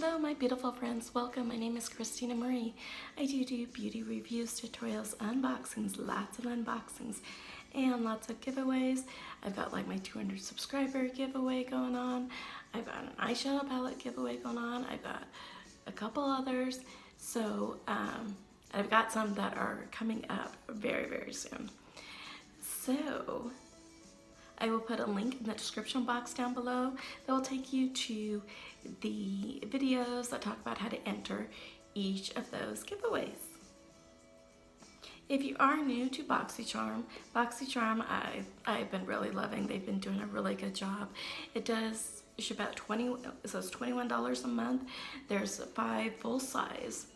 Hello my beautiful friends, welcome. My name is Christina Marie. I do beauty reviews, tutorials, unboxings, lots of unboxings, and lots of giveaways. I've got like my 200 subscriber giveaway going on. I've got an eyeshadow palette giveaway going on. I've got a couple others. So I've got some that are coming up very soon. So I will put a link in the description box down below that will take you to the videos that talk about how to enter each of those giveaways. If you are new to BOXYCHARM, I've been really loving. They've been doing a really good job. It does ship out so it's $21 a month. There's 5 full size,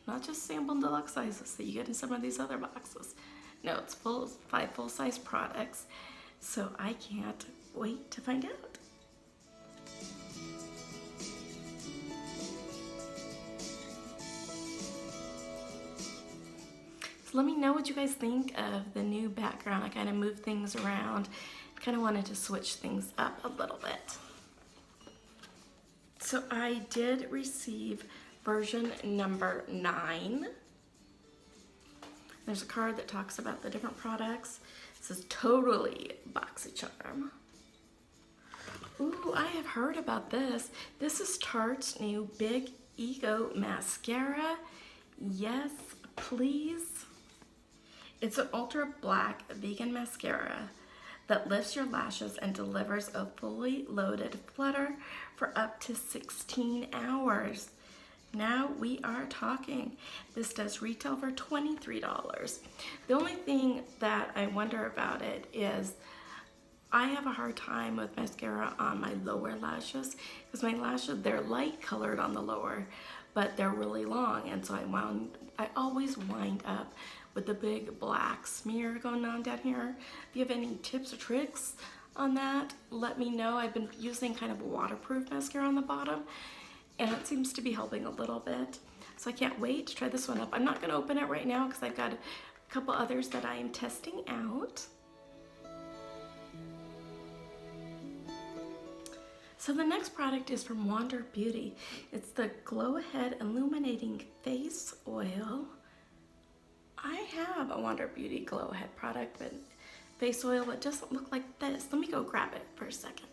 not just sample and deluxe sizes that you get in some of these other boxes. No, it's 5 full size products. So I can't wait to find out. So let me know what you guys think of the new background. I kind of moved things around. Kind of wanted to switch things up a little bit. So I did receive version number 9. There's a card that talks about the different products. It says totally BOXYCHARM. Ooh, I have heard about this. This is Tarte's new Big Ego Mascara. Yes, please. It's an ultra black vegan mascara that lifts your lashes and delivers a fully loaded flutter for up to 16 hours. Now we are talking. This does retail for $23. The only thing that I wonder about it is I have a hard time with mascara on my lower lashes because my lashes, they're light colored on the lower, but they're really long, and so I always wind up with the big black smear going on down here. If you have any tips or tricks on that, let me know. I've been using kind of a waterproof mascara on the bottom, and it seems to be helping a little bit. So I can't wait to try this one up. I'm not gonna open it right now because I've got a couple others that I am testing out. So the next product is from Wander Beauty. It's the Glow Ahead Illuminating Face Oil. I have a Wander Beauty Glow Ahead product, but face oil, but it doesn't look like this. Let me go grab it for a second.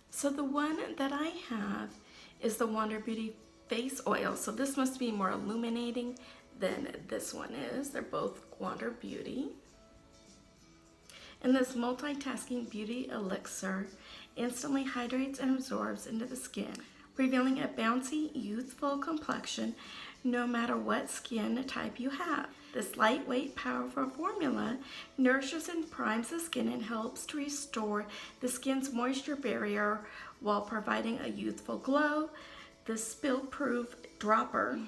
So the one that I have is the Wander Beauty Face Oil. So this must be more illuminating than this one is. They're both Wander Beauty. And this multitasking beauty elixir instantly hydrates and absorbs into the skin, revealing a bouncy, youthful complexion no matter what skin type you have. This lightweight, powerful formula nourishes and primes the skin and helps to restore the skin's moisture barrier while providing a youthful glow. The spill-proof dropper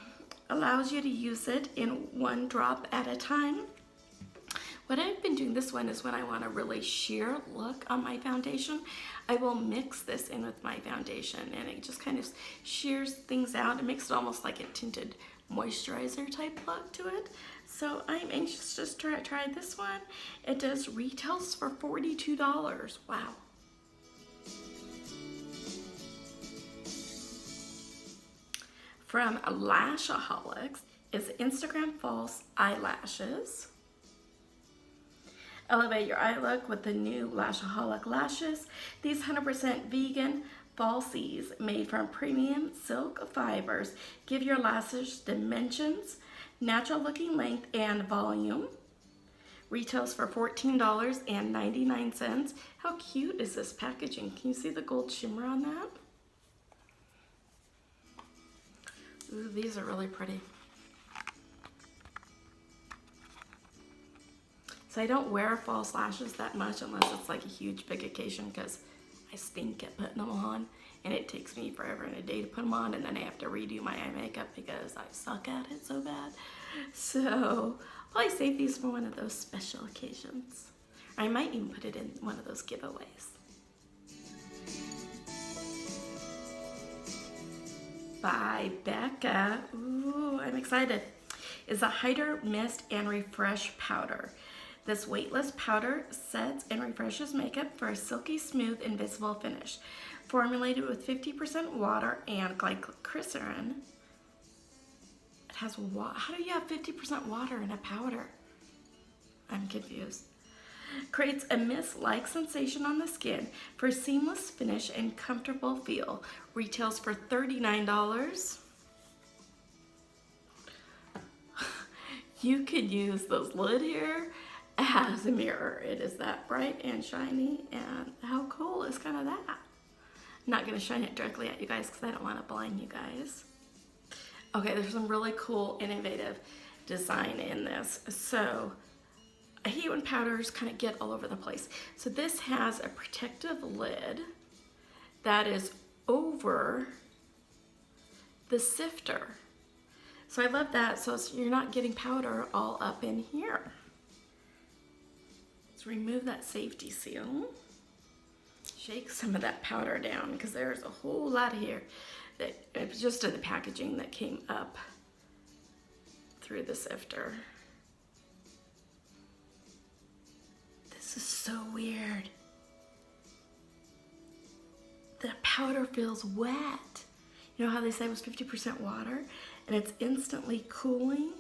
allows you to use it in 1 drop at a time. What I've been doing this one is when I want a really sheer look on my foundation, I will mix this in with my foundation, and it just kind of shears things out. It makes it almost like a tinted moisturizer type look to it. So I'm anxious to try this one. It does retails for $42. Wow. From Lashaholics is Instagram False Eyelashes. Elevate your eye look with the new Lashaholic lashes. These 100% vegan falsies made from premium silk fibers give your lashes dimensions, natural looking length, and volume. Retails for $14.99. How cute is this packaging? Can you see the gold shimmer on that? Ooh, these are really pretty. So I don't wear false lashes that much unless it's like a huge big occasion because I stink at putting them on, and it takes me forever and a day to put them on, and then I have to redo my eye makeup because I suck at it so bad. So I'll probably save these for one of those special occasions. Or I might even put it in one of those giveaways. By Becca. Ooh, I'm excited. Is a Hydra-Mist and Refresh powder. This weightless powder sets and refreshes makeup for a silky smooth invisible finish. Formulated with 50% water and glycerin. It has water. How do you have 50% water in a powder? I'm confused. Creates a mist-like sensation on the skin for a seamless finish and comfortable feel. Retails for $39. You could use this lid here as a mirror. It is that bright and shiny, and how cool is kind of that? I'm not going to shine it directly at you guys because I don't want to blind you guys. Okay, there's some really cool, innovative design in this. So I hate when powders kind of get all over the place. So this has a protective lid that is over the sifter. So I love that, so you're not getting powder all up in here. Let's remove that safety seal. Shake some of that powder down because there's a whole lot here that it was just in the packaging that came up through the sifter. This is so weird. The powder feels wet. You know how they say it was 50% water and it's instantly cooling?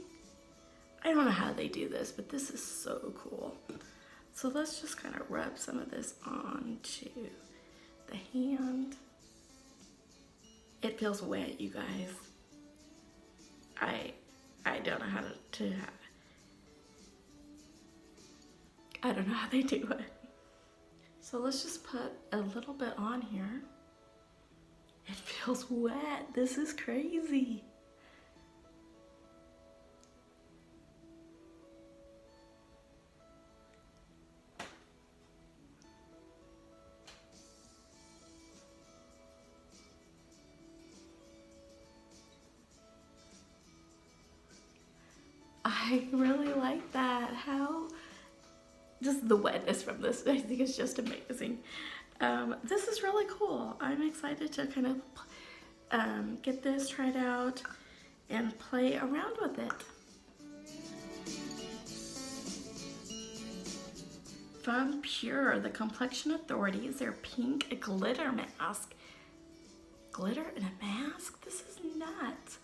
I don't know how they do this, but this is so cool. So let's just kind of rub some of this onto the hand. It feels wet, you guys. I don't know how to I don't know how they do it. So let's just put a little bit on here. It feels wet. This is crazy. I really like that. How, just the wetness from this, I think is just amazing. This is really cool. I'm excited to kind of get this tried out and play around with it. From Pure, the Complexion Authority, is their pink glitter mask. Glitter in a mask? This is nuts.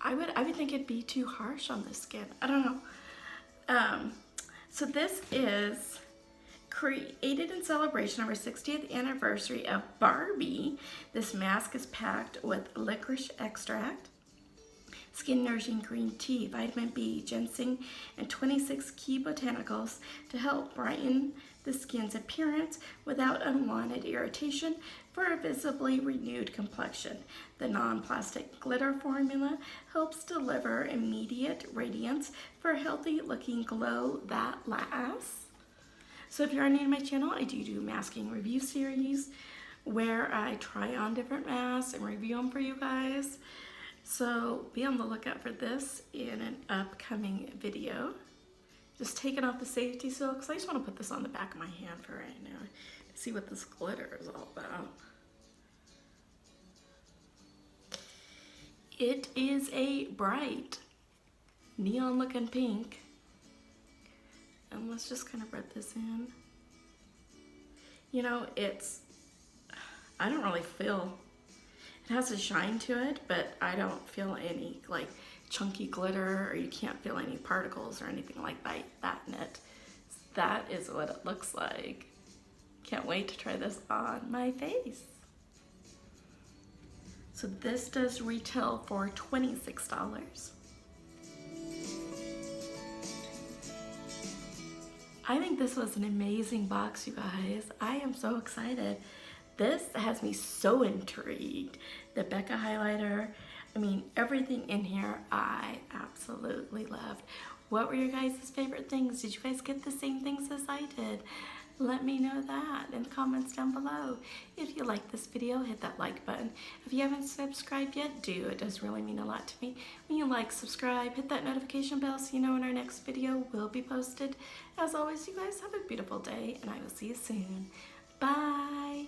I would think it'd be too harsh on the skin. I don't know. So this is created in celebration of our 60th anniversary of Barbie. This mask is packed with licorice extract, skin nourishing green tea, vitamin B, ginseng, and 26 key botanicals to help brighten the skin's appearance without unwanted irritation for a visibly renewed complexion. The non-plastic glitter formula helps deliver immediate radiance for a healthy looking glow that lasts. So if you're new to my channel, I do masking review series where I try on different masks and review them for you guys. So be on the lookout for this in an upcoming video. Just taking off the safety seal because I just want to put this on the back of my hand for right now to see what this glitter is all about. It is a bright neon looking pink. And let's just kind of rub this in. You know, I don't really feel, it has a shine to it, but I don't feel any like chunky glitter, or you can't feel any particles or anything like that in it. That is what it looks like. Can't wait to try this on my face. So this does retail for $26. I think this was an amazing box, you guys. I am so excited. This has me so intrigued. The Becca highlighter, I mean, everything in here I absolutely loved. What were your guys' favorite things? Did you guys get the same things as I did? Let me know that in the comments down below. If you like this video, hit that like button. If you haven't subscribed yet, do. It does really mean a lot to me. When you like, subscribe, hit that notification bell so you know when our next video will be posted. As always, you guys have a beautiful day, and I will see you soon. Bye.